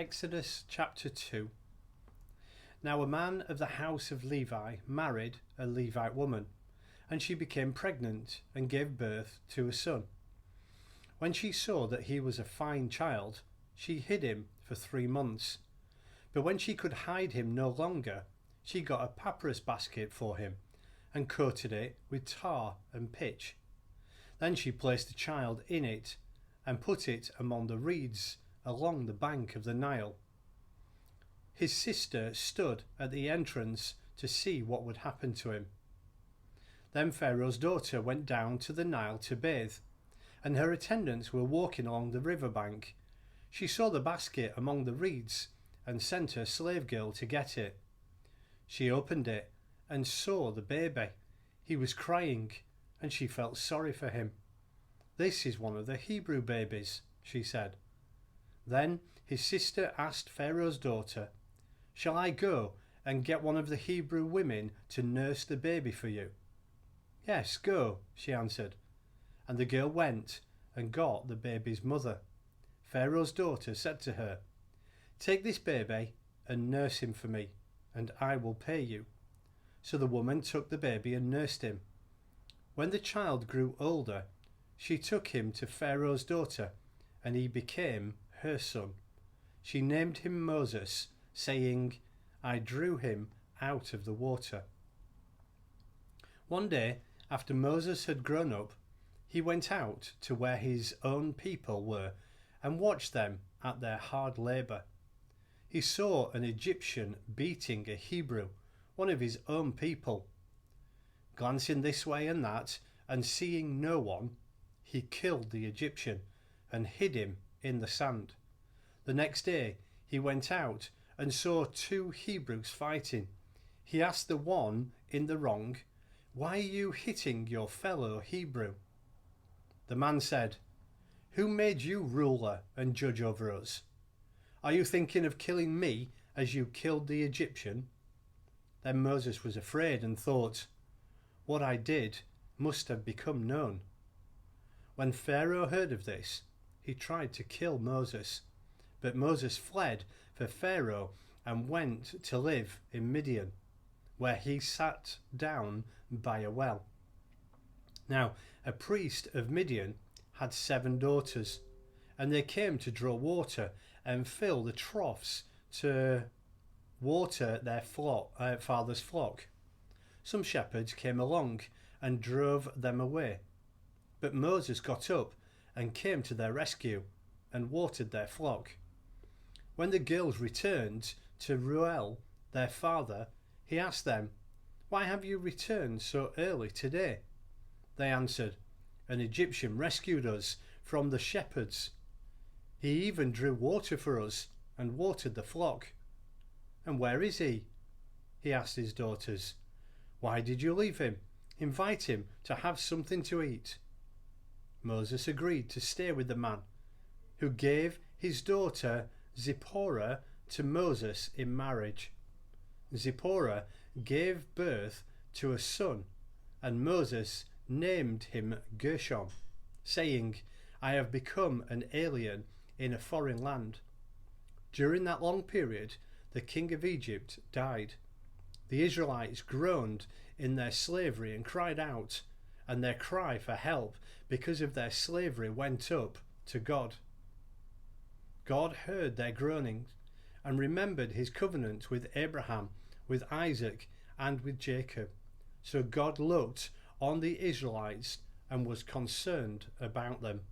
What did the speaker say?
Exodus chapter 2. Now a man of the house of Levi married a Levite woman, and she became pregnant and gave birth to a son. When she saw that he was a fine child, she hid him for 3 months. But when she could hide him no longer, she got a papyrus basket for him and coated it with tar and pitch. Then she placed the child in it and put it among the reeds along the bank of the Nile. His sister stood at the entrance to see what would happen to him. Then Pharaoh's daughter went down to the Nile to bathe, and her attendants were walking along the river bank. She saw the basket among the reeds and sent her slave girl to get it. She opened it and saw the baby. He was crying, and she felt sorry for him. "This is one of the Hebrew babies," she said. Then his sister asked Pharaoh's daughter, "Shall I go and get one of the Hebrew women to nurse the baby for you?" "Yes, go," she answered. And the girl went and got the baby's mother. Pharaoh's daughter said to her, "Take this baby and nurse him for me, and I will pay you." So the woman took the baby and nursed him. When the child grew older, she took him to Pharaoh's daughter, and he became her son. She named him Moses, saying, "I drew him out of the water." One day, after Moses had grown up, he went out to where his own people were and watched them at their hard labour. He saw an Egyptian beating a Hebrew, one of his own people. Glancing this way and that, and seeing no one, he killed the Egyptian and hid him in the sand. The next day he went out and saw 2 Hebrews fighting. He asked the one in the wrong, "Why are you hitting your fellow Hebrew?" The man said, "Who made you ruler and judge over us? Are you thinking of killing me as you killed the Egyptian?" Then Moses was afraid and thought, "What I did must have become known." When Pharaoh heard of this, he tried to kill Moses, but Moses fled for Pharaoh and went to live in Midian, where he sat down by a well. Now a priest of Midian had 7 daughters, and they came to draw water and fill the troughs to water their father's flock. Some shepherds came along and drove them away, but Moses got up and came to their rescue and watered their flock. When the girls returned to Reuel, their father, he asked them, "Why have you returned so early today?" They answered, "An Egyptian rescued us from the shepherds. He even drew water for us and watered the flock." "And where is he?" he asked his daughters. "Why did you leave him? Invite him to have something to eat." Moses agreed to stay with the man, who gave his daughter Zipporah to Moses in marriage. Zipporah gave birth to a son, and Moses named him Gershom, saying, "I have become an alien in a foreign land." During that long period, the king of Egypt died. The Israelites groaned in their slavery and cried out, and their cry for help because of their slavery went up to God. God heard their groaning and remembered his covenant with Abraham, with Isaac, and with Jacob. So God looked on the Israelites and was concerned about them.